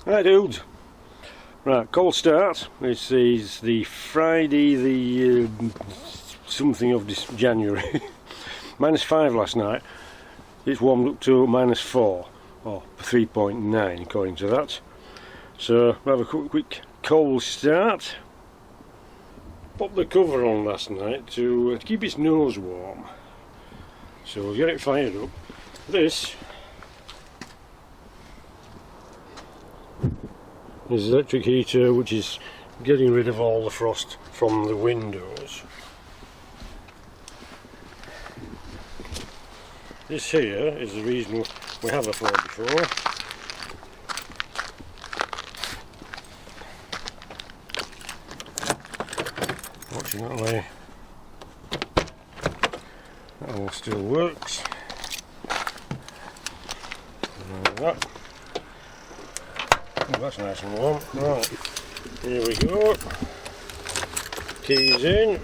Hi dudes. Right, cold start. This is the Friday the something of this January. -5 last night. It's warmed up to -4 or 3.9 according to that. So we'll have a quick cold start. Popped the cover on last night to keep its nose warm. So we'll get it fired up. This is the electric heater, which is getting rid of all the frost from the windows. This here is the reason we have a floor before. Fortunately, that all still works. Like that. Oh, that's nice and warm. Right, here we go. Keys in.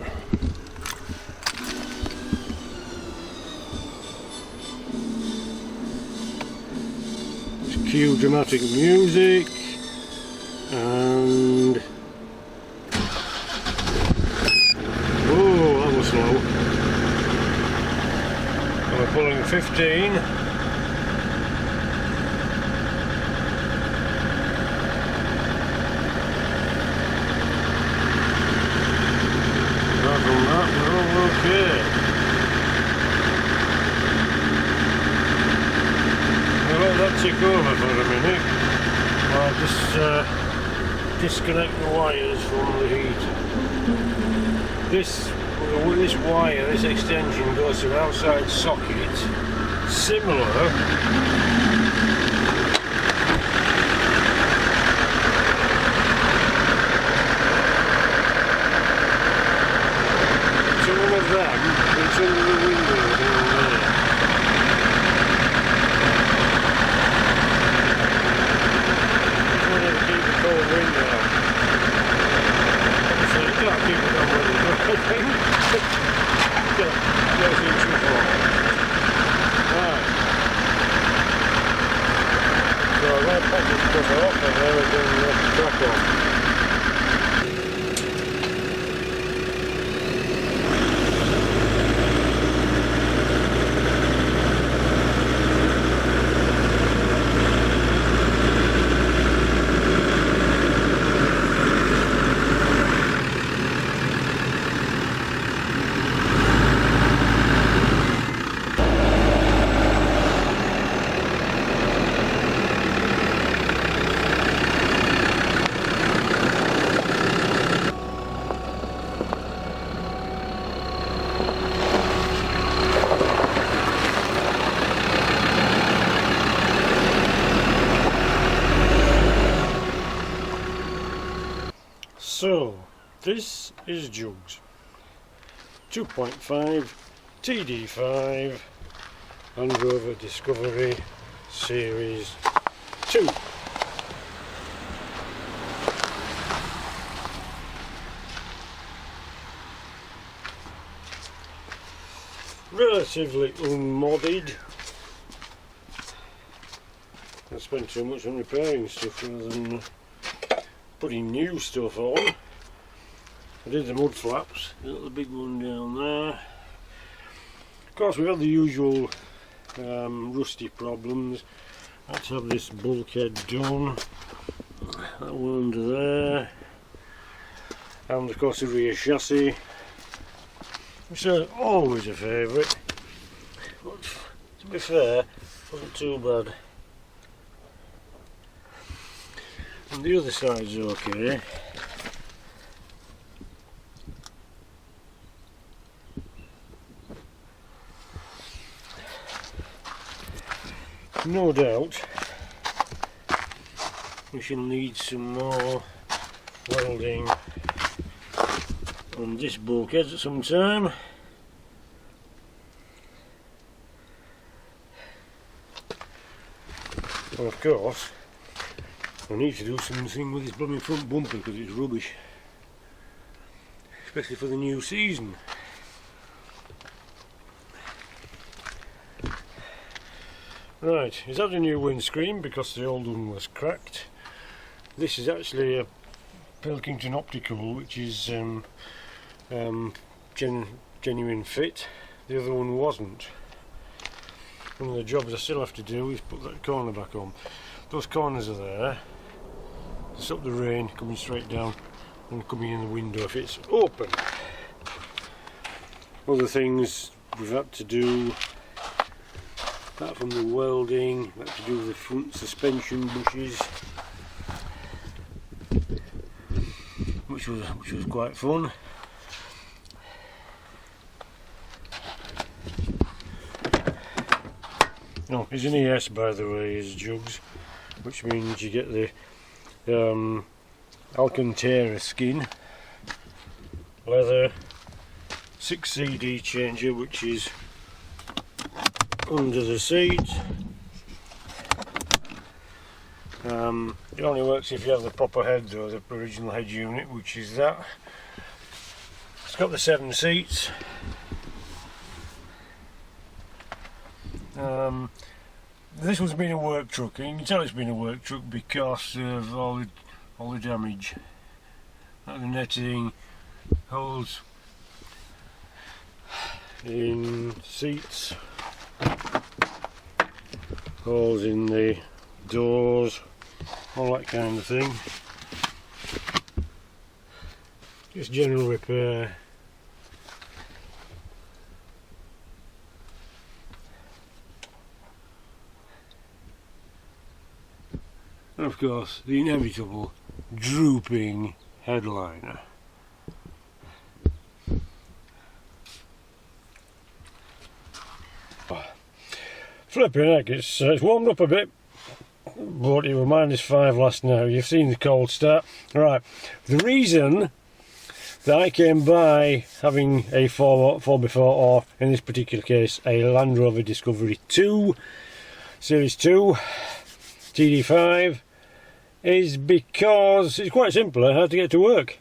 Cue dramatic music and oh, that was slow. And we're pulling 15. Apart from that, we're all okay. Let that tick over for a minute while I just disconnect the wires from the heater. This wire, this extension goes to an outside socket similar to one of them that's under the window down there. So, this is Jugs 2.5 TD5 Land Rover Discovery Series 2. Relatively unmodded. I spent too much on repairing stuff rather than putting new stuff on. I did the mud flaps, the big one down there. Of course we've had the usual rusty problems. I had to have this bulkhead done, that one under there, and of course the rear chassis, which is always a favourite, but to be fair, wasn't too bad. And the other side's okay. No doubt we shall need some more welding on this bulkhead at some time. And of course I need to do something with this blooming front bumper because it's rubbish, especially for the new season. Right, he's had a new windscreen because the old one was cracked. this is actually a Pilkington optical, which is genuine fit. The other one wasn't. One of the jobs I still have to do is put that corner back on. Those corners are there to stop the rain coming straight down and coming in the window if it's open. Other things we've had to do, apart from the welding, we had to do the front suspension bushes, which was quite fun. No, it's an ES, by the way, is jugs, which means you get the Alcantara skin, leather, 6 CD changer, which is under the seat. It only works if you have the proper head though, the original head unit, which is that. It's got the 7 seats. This one's been a work truck, and you can tell it's been a work truck because of all the damage. Like the netting, holes in seats, holes in the doors, all that kind of thing. Just general repair. And of course the inevitable drooping headliner. Flipping heck, it's warmed up a bit, but it was -5 last night. You've seen the cold start. Right, the reason that I came by having a 4x4, or in this particular case a Land Rover Discovery 2, Series 2, TD5, is because it's quite simple. I had to get to work.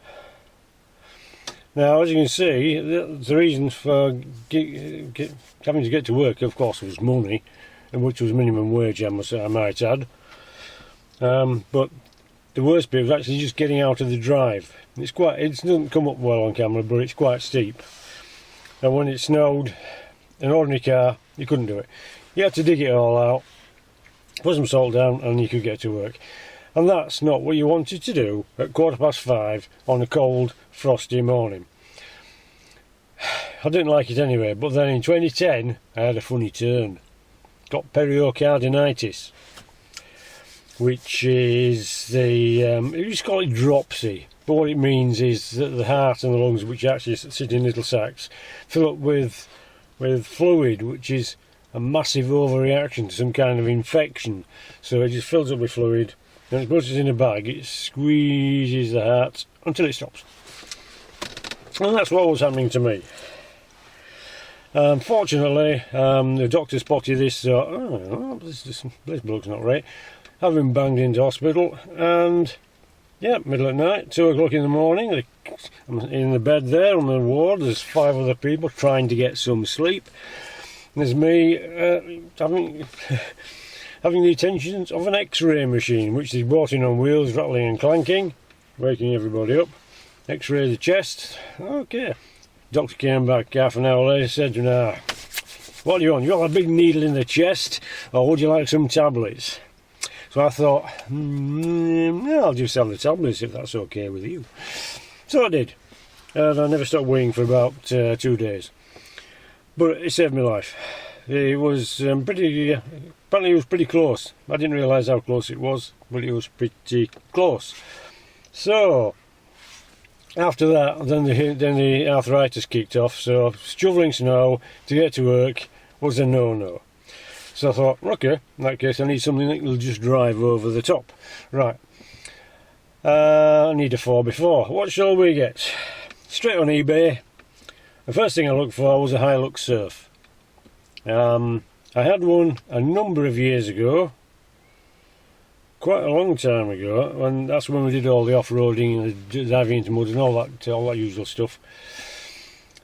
Now, as you can see, the reason for having to get to work, of course, was money, which was minimum wage, I might add. But the worst bit was actually just getting out of the drive. It doesn't come up well on camera, but it's quite steep. And when it snowed, an ordinary car, you couldn't do it. You had to dig it all out, put some salt down, and you could get to work. And that's not what you wanted to do at 5:15 on a cold, frosty morning. I didn't like it anyway, but then in 2010 I had a funny turn. Got pericarditis, which is you just call it dropsy, but what it means is that the heart and the lungs, which actually sit in little sacs, fill up with fluid, which is a massive overreaction to some kind of infection. So it just fills up with fluid. Then it puts it in a bag, it squeezes the heart until it stops. And that's what was happening to me. Fortunately, the doctor spotted this, so, this bloke's not right. Have him banged into hospital, and yeah, middle of the night, 2 o'clock in the morning, I'm in the bed there on the ward. There's 5 other people trying to get some sleep. There's me having the attentions of an X-ray machine, which is brought in on wheels, rattling and clanking, waking everybody up. X-ray the chest. Okay. Doctor came back half an hour later, said, "Nah, what do you want? You got a big needle in the chest, or would you like some tablets?" So I thought, I'll just have the tablets if that's okay with you. So I did, and I never stopped weighing for about 2 days. But it saved my life. It was apparently it was pretty close. I didn't realise how close it was, but it was pretty close. So after that, then the arthritis kicked off, so shoveling snow to get to work was a no-no. So I thought, okay, in that case I need something that will just drive over the top. Right, I need a 4x4. What shall we get? Straight on eBay. The first thing I looked for was a Hilux Surf. I had one a number of years ago, quite a long time ago, and that's when we did all the off-roading and the diving into mud and all that usual stuff.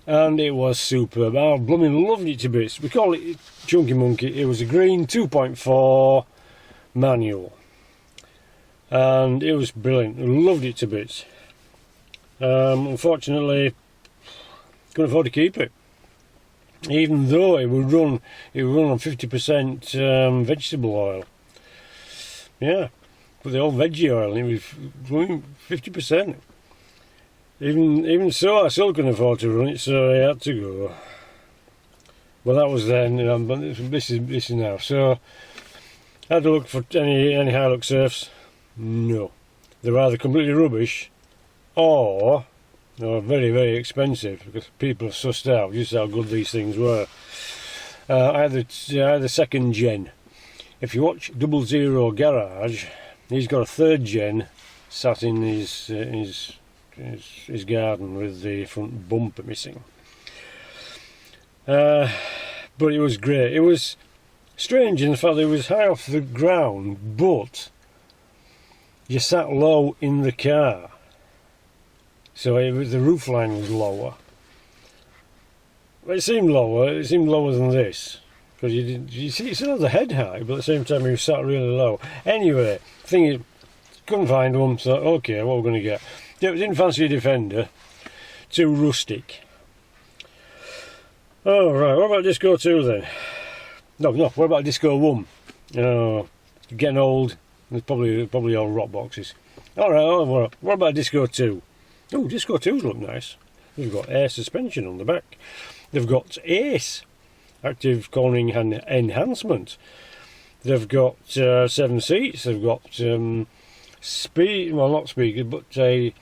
And it was superb. I blooming loved it to bits. We call it Chunky Monkey. It was a green 2.4 manual. and it was brilliant. I loved it to bits. Unfortunately, couldn't afford to keep it, even though it would run on 50% vegetable oil. Yeah, put the old veggie oil, and it was running 50%. Even so, I still couldn't afford to run it, so I had to go. Well, that was then, but this is now. So I had to look for any Hilux surfs. No, they're either completely rubbish, or they're very, very expensive, because people have sussed out just how good these things were. I had the second gen. If you watch 00 Garage, he's got a third gen sat in his garden with the front bumper missing. But it was great. It was strange in the fact that it was high off the ground, but you sat low in the car, so the roof line was lower. It seemed lower. It seemed lower than this, because you still had the head high, but at the same time you sat really low. Anyway, thing is, couldn't find one, so okay, what we're going to get? Didn't fancy a Defender, too rustic. Oh right, what about Disco 2 then? No, what about Disco 1? Getting old. There's probably all rock boxes. Alright, what about Disco 2? Oh, Disco 2's look nice. They've got air suspension on the back. They've got ACE, active cornering enhancement. They've got 7 seats. They've got not speaker, but a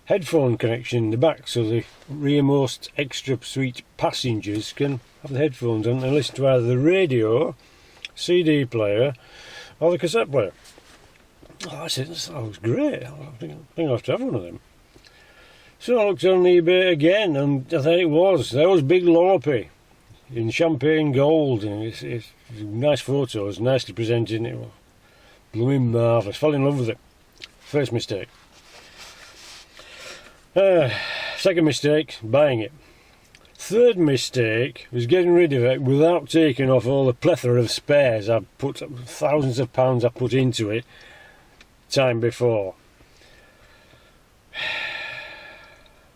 headphone connection in the back, so the rearmost extra suite passengers can have the headphones on and listen to either the radio, CD player, or the cassette player. Oh, that looks great. I think I'll have to have one of them. So I looked on eBay again, and there it was. There was Big Lollopy in champagne gold, and it's nice photos, nicely presented. It was blooming marvellous. Fell in love with it. First mistake. Second mistake, buying it. Third mistake was getting rid of it without taking off all the plethora of spares I put, thousands of pounds I put into it time before.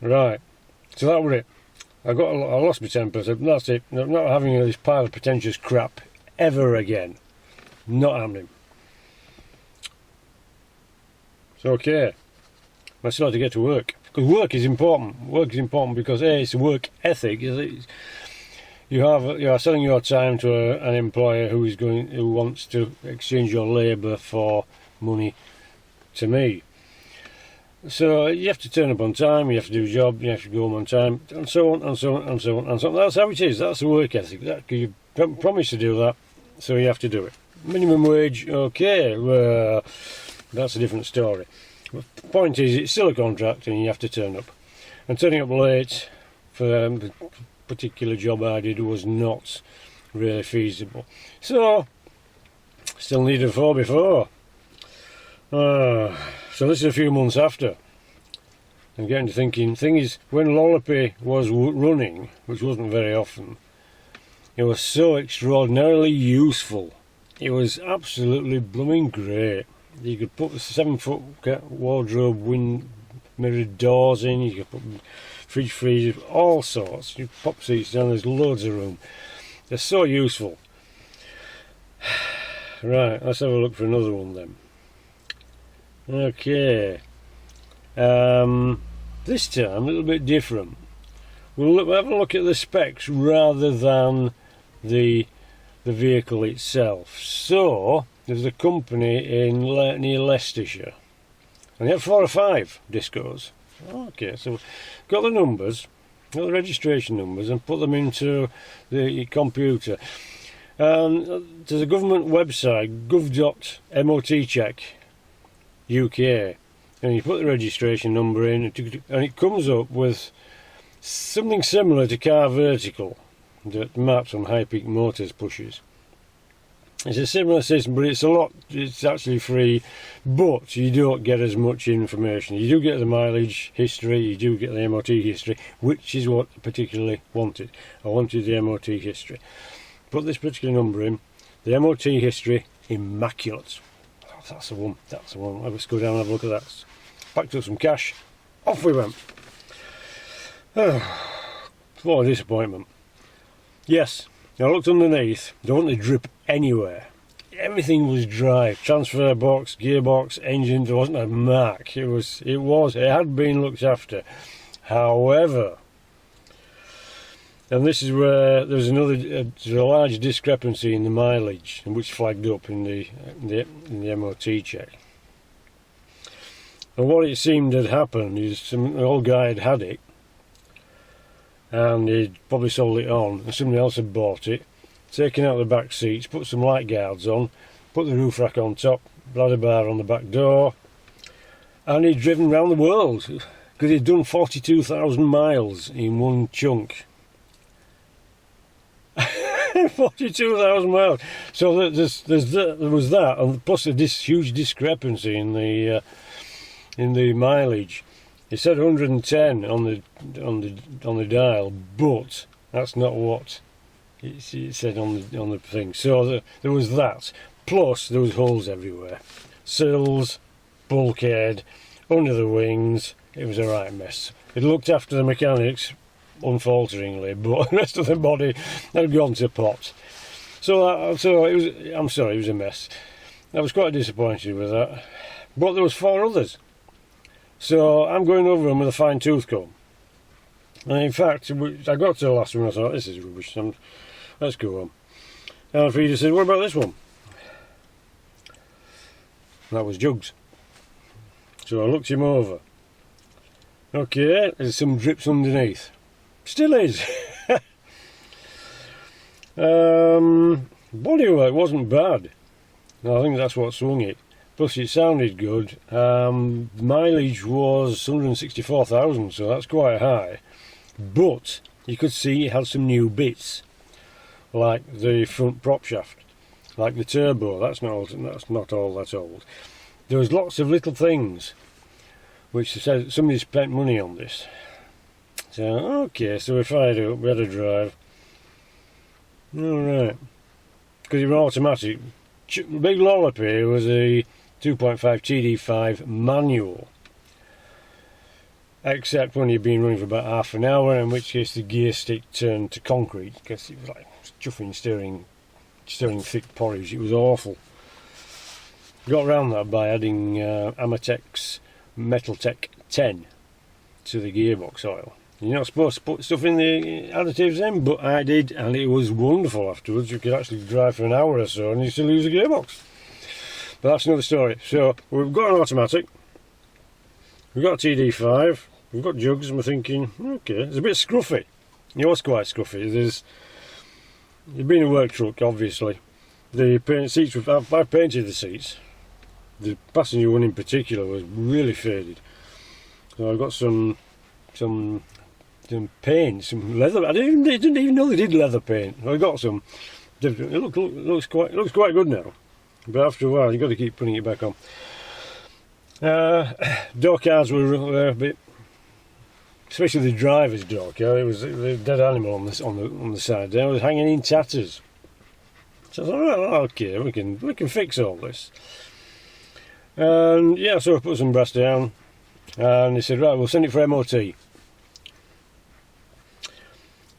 Right, so that was it. I lost my temper. So that's it. I'm not having this pile of pretentious crap ever again. Not happening. It's okay. I still have to get to work, because work is important. Work is important because it's a work ethic. You are selling your time to an employer who wants to exchange your labour for money to me. So you have to turn up on time, you have to do a job, you have to go home on time, and so on and so on and so on and so on. That's how it is. That's the work ethic. You promise to do that, so you have to do it. Minimum wage, okay, well, that's a different story. But the point is, it's still a contract, and you have to turn up. And turning up late for the particular job I did was not really feasible. So, still needed a 4x4. So this is a few months after. I'm getting to thinking, thing is, when Lollopy was running, which wasn't very often, it was so extraordinarily useful. It was absolutely blooming great. You could put the 7-foot wardrobe wind mirrored doors in, you could put fridge freezer, all sorts. You pop seats down, there's loads of room. They're so useful. Right, let's have a look for another one then. Okay, this time a little bit different. We'll have a look at the specs rather than the vehicle itself. So there's a company near Leicestershire, and they have 4 or 5 discos. Okay, so got the numbers, got the registration numbers, and put them into the computer. There's a government website, gov.motcheck UK, and you put the registration number in, and it comes up with something similar to Car Vertical that Matt from High Peak Motors pushes. It's a similar system, but it's actually free, but you don't get as much information. You do get the mileage history, you do get the MOT history, which is what I particularly wanted. I wanted the MOT history. Put this particular number in, the MOT history, immaculate. that's the one, that's the one. Let's go down and have a look at that. Packed up some cash, off we went. What a disappointment. Yes, I looked underneath, there wasn't a drip anywhere. Everything was dry. Transfer box, gearbox, engine, there wasn't a mark. It had been looked after. However, and this is where there's a large discrepancy in the mileage, which flagged up in the MOT check. And what it seemed had happened is an old guy had it, and he'd probably sold it on, and somebody else had bought it, taken out the back seats, put some light guards on, put the roof rack on top, ladder bar on the back door, and he'd driven around the world because he'd done 42,000 miles in one chunk. 42,000 miles. So there was that, and plus this huge discrepancy in the mileage. It said 110 on the dial, but that's not what it said on the thing. So there was that. Plus there was holes everywhere, sills, bulkhead, under the wings. It was a right mess. It looked after the mechanics unfalteringly, but the rest of the body had gone to pot. So it was. I'm sorry, it was a mess. I was quite disappointed with that. But there was 4 others. So I'm going over them with a fine tooth comb. And in fact, I got to the last one and I thought, this is rubbish, let's go on. And Frida said, what about this one? And that was Jugs. So I looked him over. Okay, there's some drips underneath. Still is. Bodywork wasn't bad. I think that's what swung it. Plus it sounded good. The mileage was 164,000, so that's quite high. But you could see it had some new bits, like the front prop shaft, like the turbo. That's not all that old. There was lots of little things which said somebody spent money on this. So okay, so we fired it up, we had a drive. Alright. Because it was automatic. Big lollop here was a 2.5 TD5 manual. Except when you've been running for about half an hour, in which case the gear stick turned to concrete, because it was like chuffing stirring thick porridge. It was awful. Got around that by adding Amatex Metaltech 10 to the gearbox oil. You're not supposed to put stuff in the additives in, but I did, and it was wonderful afterwards. You could actually drive for an hour or so and you still use the gearbox. But that's another story. So we've got an automatic, we've got a TD5, we've got Jugs, and we're thinking, okay, it's a bit scruffy. It was quite scruffy. There's been a work truck, obviously. The paint seats, I've painted the seats. The passenger one in particular was really faded. So I've got some paint, some leather. I didn't even know they did leather paint. I got some. It looks quite good now, but after a while you've got to keep putting it back on. Door cards were a bit, especially the driver's door card. It was a dead animal on the side there. It was hanging in tatters. So I thought, oh, okay, we can fix all this. And yeah, so I put some brass down, and they said, right, we'll send it for MOT.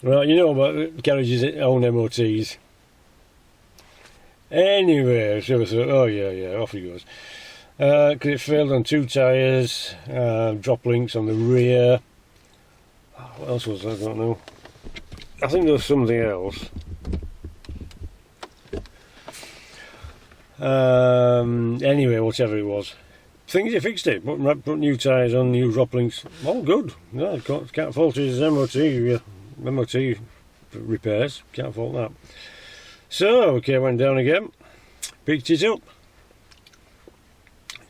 Well, you know about the garage's own MOTs. Anyway, so I thought, oh yeah, off he goes. Because it failed on 2 tyres, drop links on the rear. What else was that? I don't know. I think there was something else. Anyway, whatever it was. Things he fixed it, put new tyres on, new drop links, all good. No, can't fault his MOT repairs, can't fault that. So, okay, went down again, picked it up,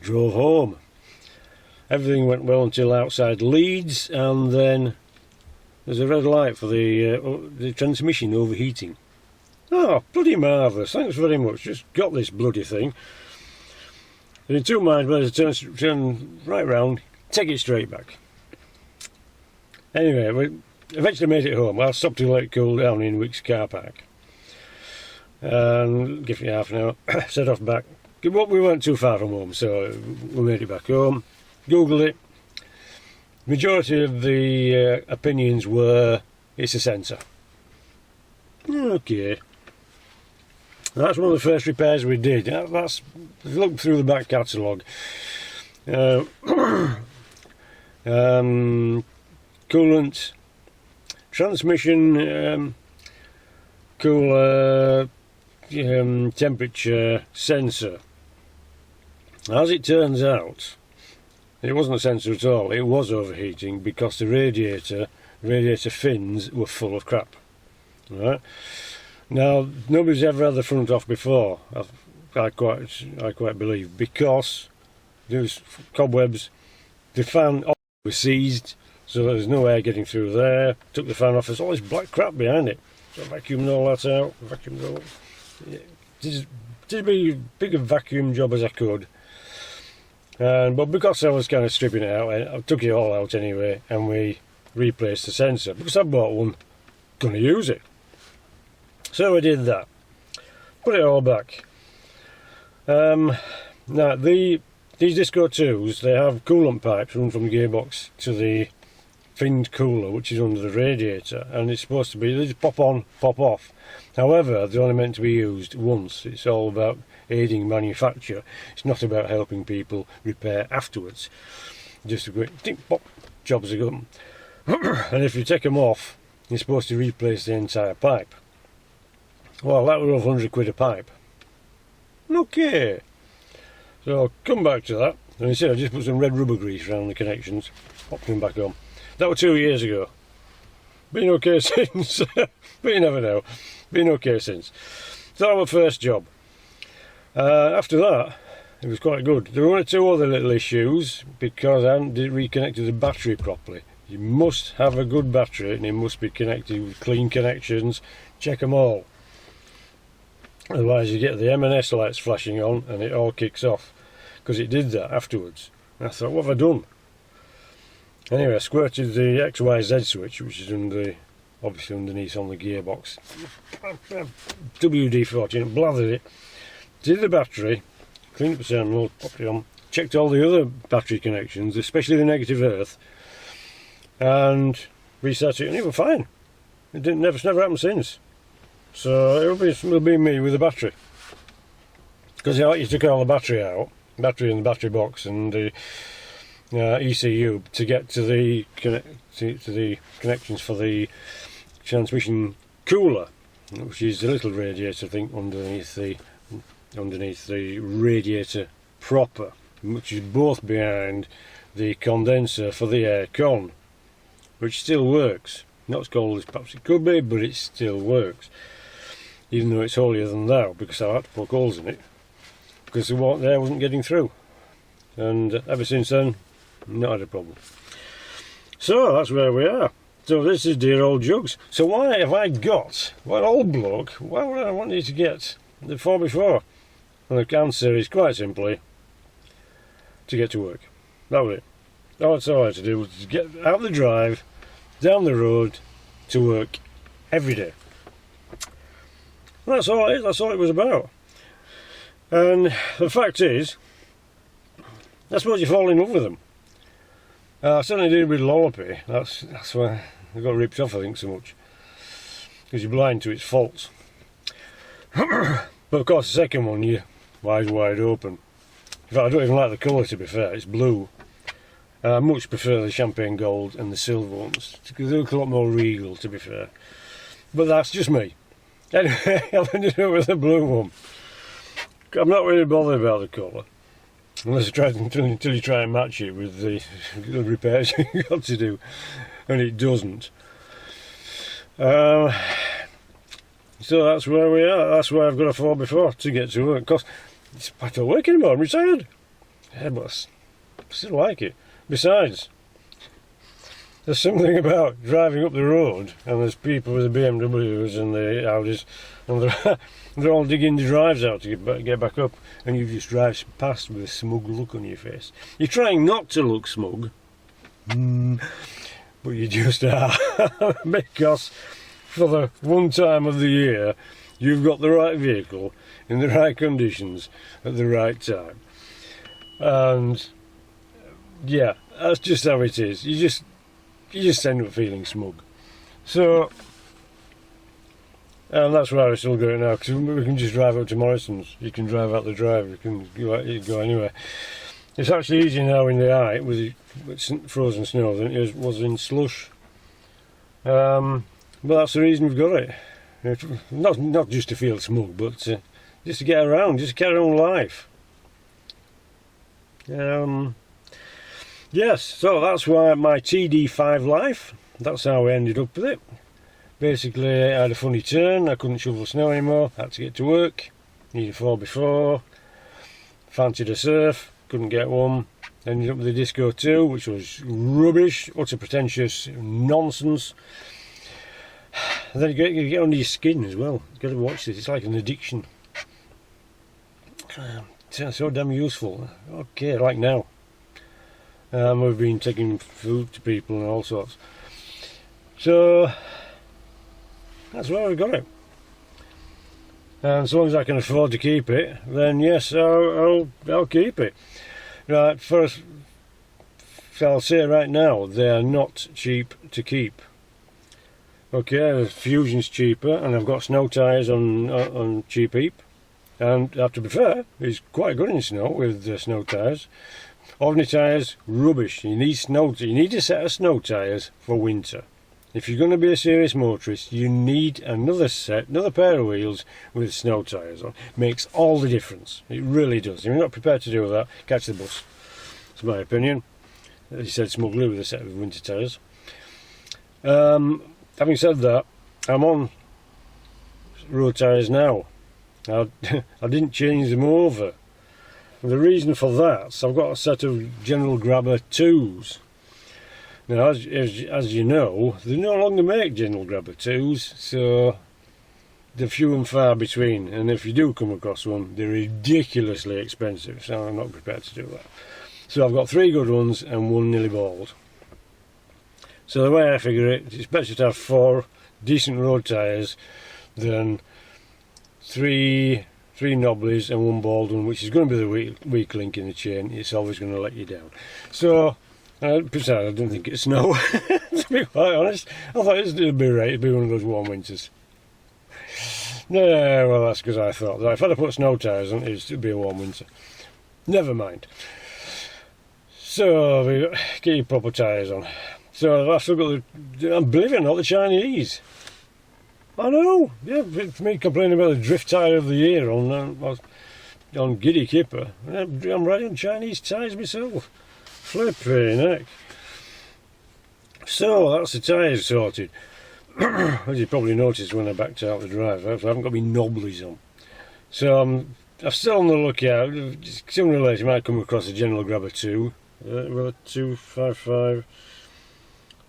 drove home. Everything went well until outside Leeds, and then there's a red light for the transmission overheating. Oh, bloody marvellous, thanks very much, just got this bloody thing. And in 2 minds whether to turn right round, take it straight back. Anyway, we eventually made it home. I stopped to let it cool down in Wick's car park. And give it half an hour, set off back, we weren't too far from home, so we made it back home. Googled it. Majority of the opinions were it's a sensor. Okay. That's one of the first repairs we did. That's look through the back catalogue. Coolant, transmission, cooler, temperature sensor. As it turns out, it wasn't a sensor at all. It was overheating because the radiator fins were full of crap. Right? Now, nobody's ever had the front off before, I quite believe, because there was cobwebs. The fan was seized, so there's no air getting through there. Took the fan off, there's all this black crap behind it. So I vacuumed all that out, vacuumed all. Did me as big a vacuum job as I could. But because I was kind of stripping it out, I took it all out anyway, and we replaced the sensor. Because I bought one, gonna use it. So we did that. Put it all back. Now these Disco 2s, they have coolant pipes run from the gearbox to the finned cooler, which is under the radiator, and it's supposed to be, they just pop on, pop off. However, they're only meant to be used once. It's all about aiding manufacture. It's not about helping people repair afterwards. Just a quick tick pop, jobs are done. And if you take them off, you're supposed to replace the entire pipe. Well, that was over 100 quid a pipe. Okay. So I'll come back to that. And instead I just put some red rubber grease around the connections, popped them back on. That was 2 years ago. Been okay since. But you never know. Been okay since. So that was my first job. After that, it was quite good. There were only 2 other little issues because I hadn't reconnected the battery properly. You must have a good battery and it must be connected with clean connections. Check them all. Otherwise you get the M&S lights flashing on and it all kicks off. Because it did that afterwards. I thought, what have I done? Anyway, I squirted the XYZ switch, which is obviously underneath on the gearbox. WD-40, blathered it. Did the battery, cleaned up the terminal, popped it on, checked all the other battery connections, especially the negative earth, and reset it, and it was fine. It's never happened since. So it'll be me with the battery. Because you took all the battery out, battery in the battery box, and the ECU to get to the connections for the transmission cooler, which is a little radiator, I think, underneath the radiator proper, which is both behind the condenser for the air con, which still works. Not as cold as perhaps it could be, but it still works, even though it's holier than thou, because I had to poke holes in it because the air wasn't getting through. And ever since then, not had a problem. So that's where we are. So this is dear old Jugs. So why have I got, what old bloke, why would I want you to get the 4x4? And the answer is quite simply to get to work. That was it. That's all I had to do, was to get out the drive, down the road, to work every day. And that's all it was about. And the fact is, I suppose you fall in love with them. I certainly did with Lollopy. That's why I got ripped off, I think, so much. Because you're blind to its faults. But of course, the second one, you're wide open. In fact, I don't even like the colour, to be fair. It's blue. I much prefer the champagne gold and the silver ones. They look a lot more regal, to be fair. But that's just me. Anyway, I've ended up with the blue one. I'm not really bothered about the colour. Unless until you try and match it with the repairs you've got to do. And it doesn't. So that's where we are. That's where I've got a 4x4 to get to work. Because it's part of work anymore. I'm retired. Yeah, but I still like it. Besides, there's something about driving up the road and there's people with the BMWs and the Audis and they're all digging the drives out to get back up, and you just drive past with a smug look on your face. You're trying not to look smug, but you just are. Because for the one time of the year You've got the right vehicle in the right conditions at the right time. And yeah, that's just how it is. You just end up feeling smug. So, and that's why I still do it now, because we can just drive up to Morrison's. You can drive out the drive, you can go anywhere. It's actually easier now in the eye with frozen snow than it was in slush. But that's the reason we've got it. Not just to feel smug, but just to get around, just to carry on life. Yes, so that's why my TD5 Life, that's how I ended up with it. Basically, I had a funny turn, I couldn't shovel snow anymore, had to get to work, needed 4x4, fancied a surf, couldn't get one, ended up with a Disco 2, which was rubbish, utter pretentious nonsense. And then you get under your skin as well. You've got to watch this, it's like an addiction. So damn useful. Okay, like now. We've been taking food to people and all sorts. So that's why we've got it. And as long as I can afford to keep it, then yes, I'll keep it. Right, first, I'll say right now, they are not cheap to keep. Okay, the Fusion's cheaper, and I've got snow tyres on Cheap Heap. And I have to be fair, it's quite good in snow with the snow tyres. Ordinary tyres, rubbish. You need a set of snow tyres for winter. If you're going to be a serious motorist, you need another pair of wheels with snow tyres on. Makes all the difference. It really does. If you're not prepared to do that, catch the bus. That's my opinion. As you said, smugly with a set of winter tyres. Having said that, I'm on road tyres now. I didn't change them over. And the reason for that, so I've got a set of General Grabber 2s. Now, as you know, they no longer make General Grabber 2s, so they're few and far between. And if you do come across one, they're ridiculously expensive, so I'm not prepared to do that. So I've got 3 good ones and 1 nearly bald. So the way I figure it, it's better to have 4 decent road tyres than 3 knobblies and 1 bald one, which is going to be the weak link in the chain. It's always going to let you down. So, besides, I didn't think it'd snow, to be quite honest. I thought it'd be right, it'd be one of those warm winters. No, well, that's because I thought that if I'd have put snow tyres on, it'd be a warm winter. Never mind. So, get your proper tyres on. So, I've still got believe it or not, the Chinese. I know, yeah, for me complaining about the drift tyre of the year on Giddy Kipper, I'm riding Chinese tyres myself. Flipping heck. So that's the tyres sorted. As you probably noticed when I backed out the drive, I haven't got my knobblies on. So I'm still on the lookout. Sooner or later you might come across a General Grabber 2. 255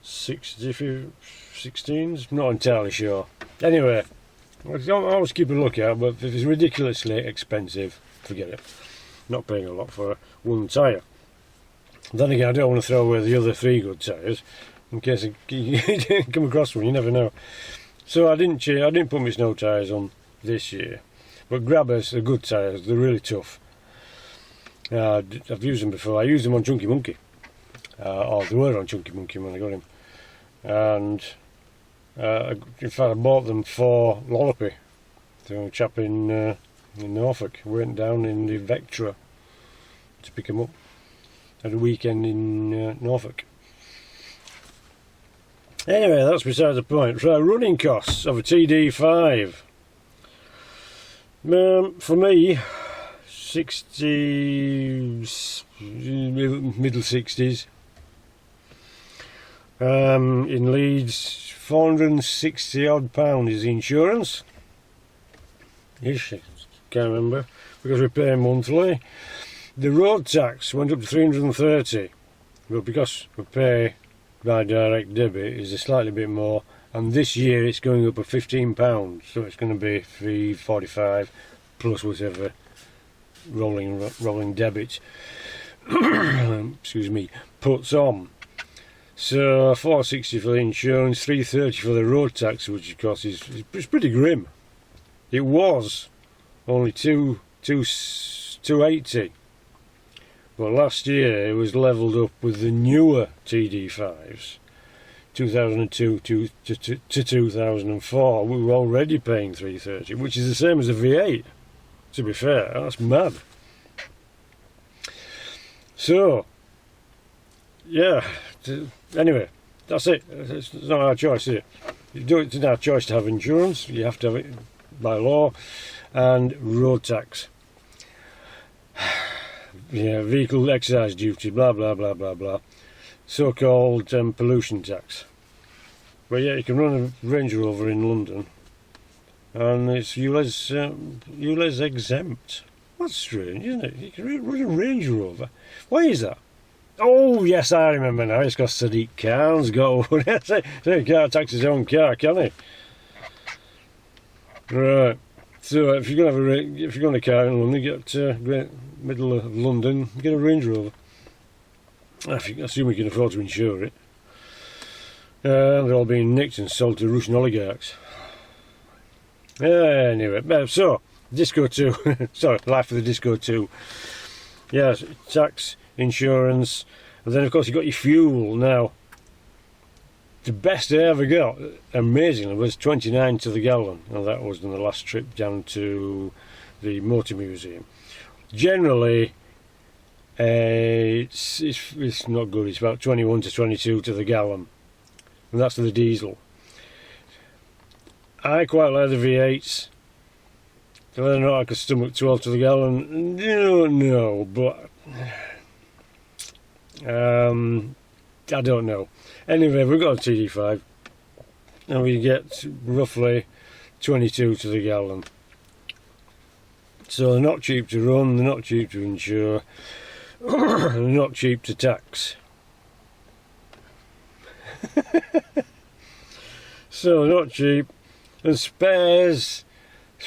16s, not entirely sure. Anyway, I always keep a lookout, but if it's ridiculously expensive, forget it. Not paying a lot for one tyre. Then again, I don't want to throw away the other 3 good tyres in case I come across one. You never know. So I didn't put my snow tyres on this year, but Grabbers are good tyres. They're really tough. I've used them before. I used them on Chunky Monkey, or they were on Chunky Monkey when I got him. And in fact, I bought them for Lollopy, to a chap in Norfolk. Went down in the Vectra to pick him up. Had a weekend in Norfolk. Anyway, that's beside the point. So, running costs of a TD5. For me, 60s, middle 60s. In Leeds, £460 odd is the insurance. Ish, can't remember, because we pay monthly. The road tax went up to 330, but because we pay by direct debit, is a slightly bit more. And this year it's going up at £15, so it's going to be £345 plus whatever rolling debit. Excuse me, puts on. So £460 for the insurance, £330 for the road tax, which of course is pretty grim. It was only 280, but last year it was levelled up with the newer TD5s, 2002 to 2004. We were already paying 330, which is the same as a V8. To be fair, that's mad. So, yeah. Anyway, that's it. It's not our choice, is it? It's not our choice to have insurance. You have to have it by law, and road tax. Yeah, vehicle excise duty, blah blah blah blah blah. So-called pollution tax. But yeah, you can run a Range Rover in London, and it's ULEZ exempt. That's strange, isn't it? You can run a Range Rover. Why is that? Oh yes, I remember now. It's because Sadiq Khan's got one. So he can't tax his own car, can he? Right. So if you're going to car in London, you get great middle of London, get a Range Rover. I assume you can afford to insure it. They're all being nicked and sold to Russian oligarchs. Anyway, so Disco 2. Sorry, Life of the Disco 2. Yes, tax, insurance, and then of course you've got your fuel. Now, the best I ever got, amazingly, was 29 to the gallon, and that was on the last trip down to the Motor Museum. Generally, it's not good. It's about 21 to 22 to the gallon, and that's for the diesel. I quite like the V8s. Whether or not I could stomach 12 to the gallon, no, but I don't know. Anyway, we've got a TD5, and we get roughly 22 to the gallon. So they're not cheap to run, they're not cheap to insure, they're not cheap to tax. So not cheap. And spares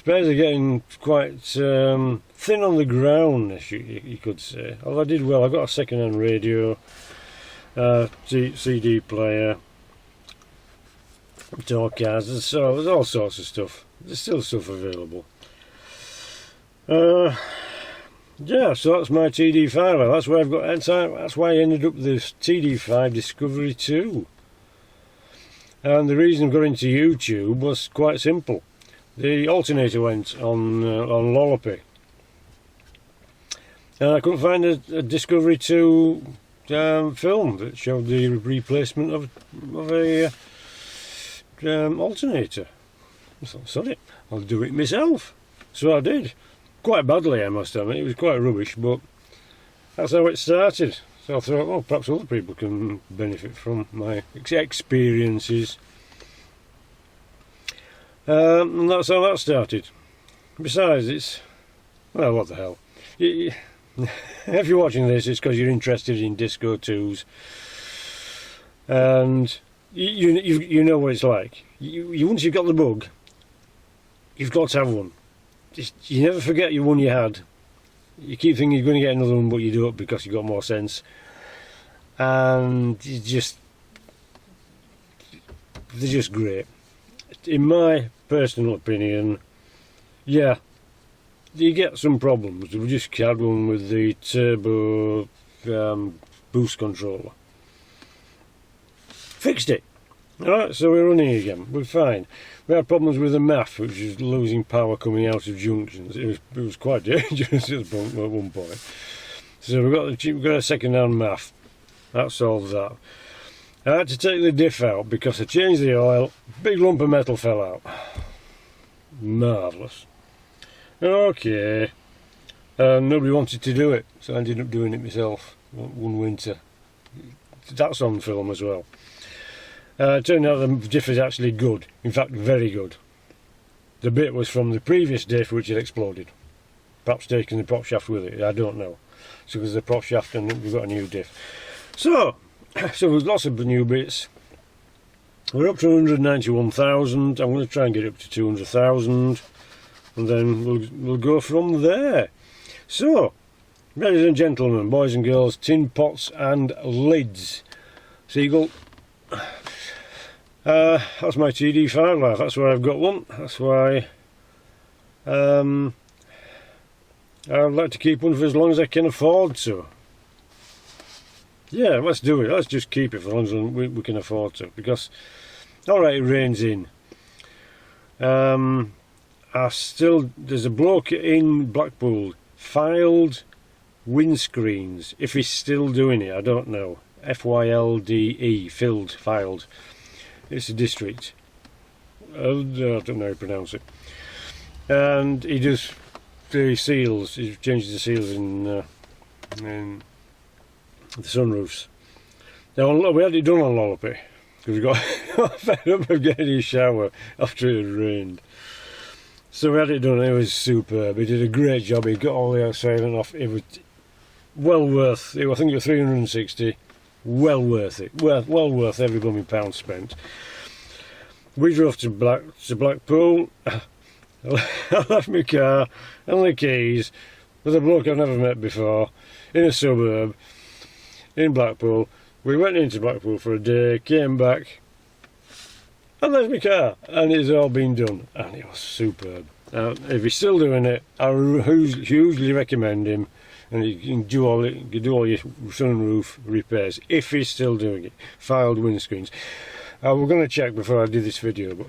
are getting quite thin on the ground, you could say. Although I did well. I got a second-hand radio, CD player, tour cars, there's all sorts of stuff. There's still stuff available. Yeah, so that's my TD5. That's why that's why I ended up with this TD5 Discovery 2. And the reason I got into YouTube was quite simple. The alternator went on Lollopy, and I couldn't find a Discovery 2 film that showed the replacement of a alternator. I thought, sorry, I'll do it myself. So I did. Quite badly, I must admit. It was quite rubbish, but that's how it started. So I thought, well, perhaps other people can benefit from my experiences. And that's how that started. Besides, it's... well, what the hell. If you're watching this, it's because you're interested in Disco 2s. And you know what it's like. Once you've got the bug, you've got to have one. You never forget your one you had. You keep thinking you're going to get another one, but you don't because you've got more sense. And they're just great. In my personal opinion, yeah, you get some problems. We just had one with the turbo boost controller. Fixed it. Alright, so we're running again. We're fine. We had problems with the MAF, which is losing power coming out of junctions. It was quite dangerous at one point. So we've got a second-hand MAF. That solves that. I had to take the diff out because I changed the oil. Big lump of metal fell out. Marvellous. Okay. Nobody wanted to do it, so I ended up doing it myself one winter. That's on film as well. It turned out the diff is actually good. In fact, very good. The bit was from the previous diff which had exploded. Perhaps taking the prop shaft with it, I don't know. So there's the prop shaft and we've got a new diff. So with lots of new bits. We're up to 191,000. I'm going to try and get up to 200,000, and then we'll go from there. So, ladies and gentlemen, boys and girls, tin pots and lids. Seagull. That's my TD5 Life. That's why I've got one. That's why I'd like to keep one for as long as I can afford to. Yeah, let's do it. Let's just keep it for as long as we can afford to. Because, alright, it rains in. There's a bloke in Blackpool filed windscreens. If he's still doing it, I don't know. FYLDE, filed. It's a district. I don't know how to pronounce it. And he does the seals. He changes the seals in the sunroofs. Now we had it done on Lollopy because we got fed up of getting a shower after it had rained. So we had it done. And it was superb. He did a great job. He got all the outside off. It was well worth. I think it was 360. Well worth it. Well worth every blooming pound spent. We drove to Blackpool. I left my car and the keys with a bloke I've never met before in a suburb in Blackpool. We went into Blackpool for a day, came back and there's my car, and it's all been done, and it was superb. If he's still doing it, I hugely recommend him, and you can do all your sunroof repairs if he's still doing it. Filed windscreens. We're going to check before I do this video, but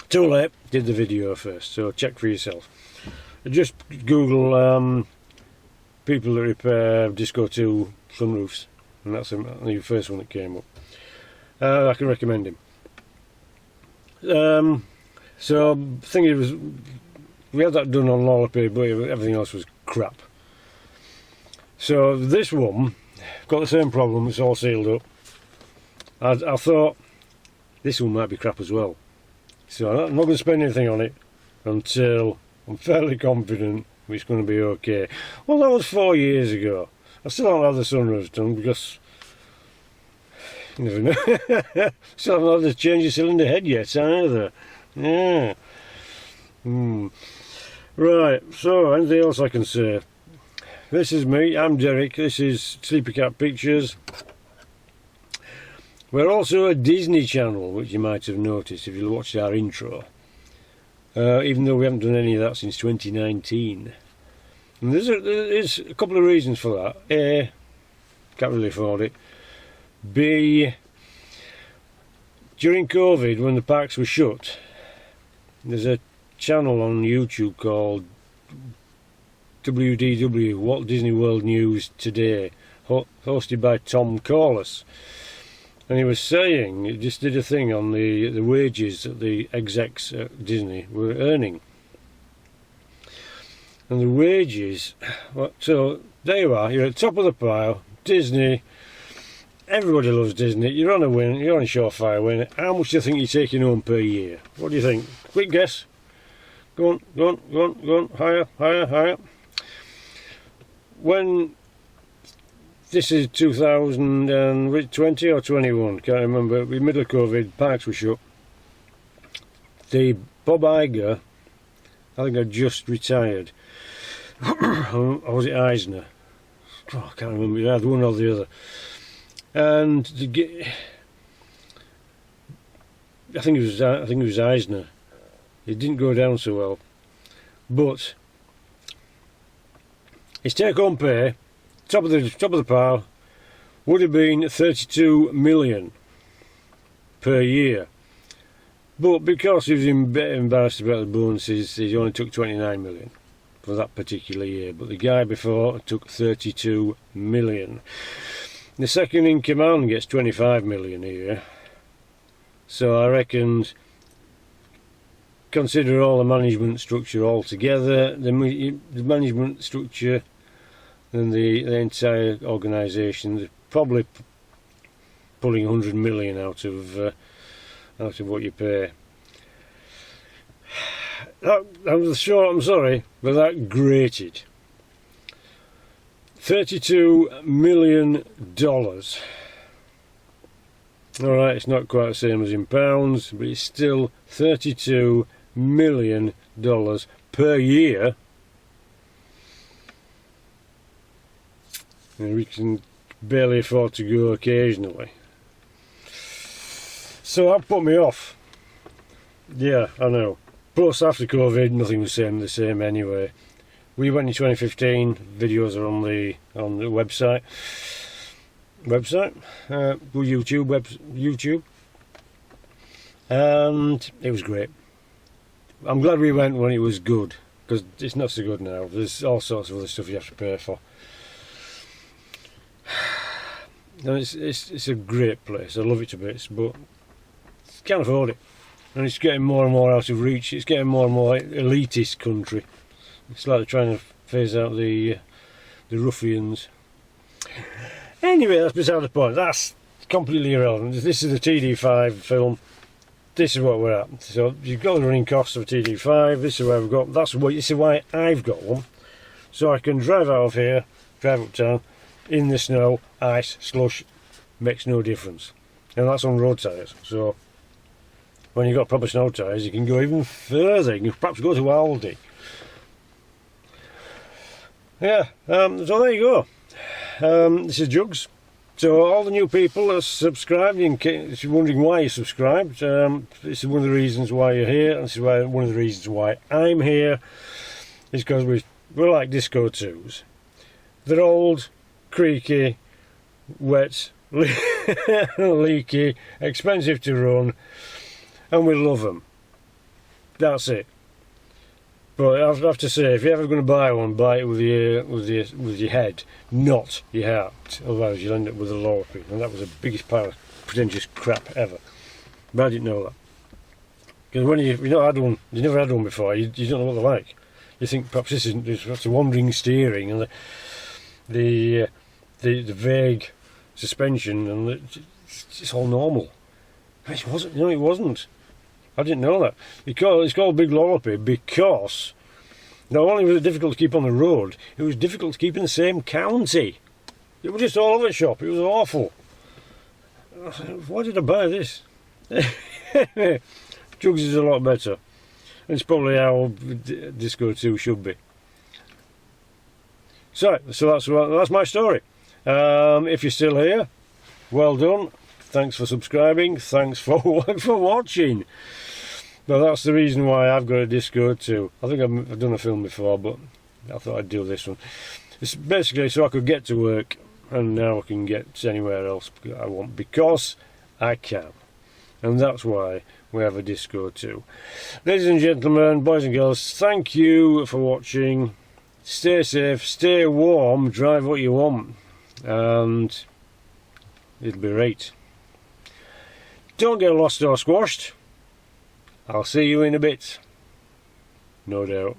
too late, did the video first, so check for yourself. Just Google people that repair Disco 2 sunroofs, and that's the first one that came up. I can recommend him. So the thing is, we had that done on Lollopy, but everything else was crap. So this one got the same problem. It's all sealed up. I thought this one might be crap as well. So I'm not going to spend anything on it until I'm fairly confident it's going to be okay. Well, that was 4 years ago. I still haven't had the sunroofs done because you never know. Still haven't had to change the cylinder head yet either. Yeah. Right, so anything else I can say? This is me, I'm Derek, this is Sleepy Cat Pictures. We're also a Disney channel, which you might have noticed if you watched our intro. Even though we haven't done any of that since 2019. And there's a couple of reasons for that. A, can't really afford it. B, during COVID, when the parks were shut, there's a channel on YouTube called WDW, Walt Disney World News Today, hosted by Tom Corliss. And he was saying, he just did a thing on the wages that the execs at Disney were earning. And the wages, so there you are, you're at the top of the pile, Disney, everybody loves Disney, you're on a win, you're on a surefire win. How much do you think you're taking home per year? What do you think? Quick guess. Go on, higher. When this is 2020 or 21, can't remember, in the middle of COVID, parks were shut. The Bob Iger, I think, had just retired. Or was it Eisner? Oh, I can't remember, either one or the other. And to get, I think it was Eisner. It didn't go down so well, but his take-home pay, top of the pile, would have been 32 million per year. But because he was embarrassed about the bonuses, he only took 29 million for that particular year. But the guy before took 32 million. The second in command gets 25 million a year. So I reckon, consider all the management structure all together, the management structure and the entire organisation, they're probably pulling 100 million out of what you pay. That was short, I'm sorry, but that grated. $32 million. Alright, it's not quite the same as in pounds, but it's still $32 million per year. And we can barely afford to go occasionally. So that put me off. Yeah, I know. Plus, after COVID, nothing was the same anyway. We went in 2015. Videos are on the website. YouTube, and it was great. I'm glad we went when it was good, because it's not so good now. There's all sorts of other stuff you have to pay for. And it's a great place. I love it to bits, but can't afford it. And it's getting more and more out of reach. It's getting more and more elitist country. It's like they're trying to phase out the ruffians. Anyway, that's beside the point. That's completely irrelevant. This is the TD5 film. This is what we're at. So you've got the running costs of TD5. This is where we've got. This is why I've got one. So I can drive out of here, drive uptown, in the snow, ice, slush, makes no difference. And that's on road tyres. So when you've got proper snow tyres, you can go even further. You can perhaps go to Aldi. Yeah, so there you go. This is Jugs. So all the new people that are subscribed, if you're wondering why you subscribed, this is one of the reasons why you're here. This is one of the reasons why I'm here. Is because we're like Disco 2s. They're old, creaky, wet, leaky, expensive to run, and we love them. That's it. But I have to say, if you're ever going to buy one, buy it with your head, not your heart. Otherwise, you'll end up with a lorry. And that was the biggest pile of pretentious crap ever. But I didn't know that. Because when you've not had one, you never had one before, you don't know what they're like. You think perhaps that's a wandering steering and the vague suspension, and it's all normal. It wasn't. It wasn't. I didn't know that. It's called Big Lollopy because not only was it difficult to keep on the road, it was difficult to keep in the same county. It was just all over the shop. It was awful. Why did I buy this? Jugs is a lot better. It's probably how Disco 2 should be. So that's my story. If you're still here, well done. Thanks for subscribing. Thanks for watching. But that's the reason why I've got a Disco 2. I think I've done a film before, but I thought I'd do this one. It's basically so I could get to work, and now I can get anywhere else I want, because I can. And that's why we have a Disco 2. Ladies and gentlemen, boys and girls, thank you for watching. Stay safe, stay warm, drive what you want, and it'll be right. Don't get lost or squashed. I'll see you in a bit. No doubt.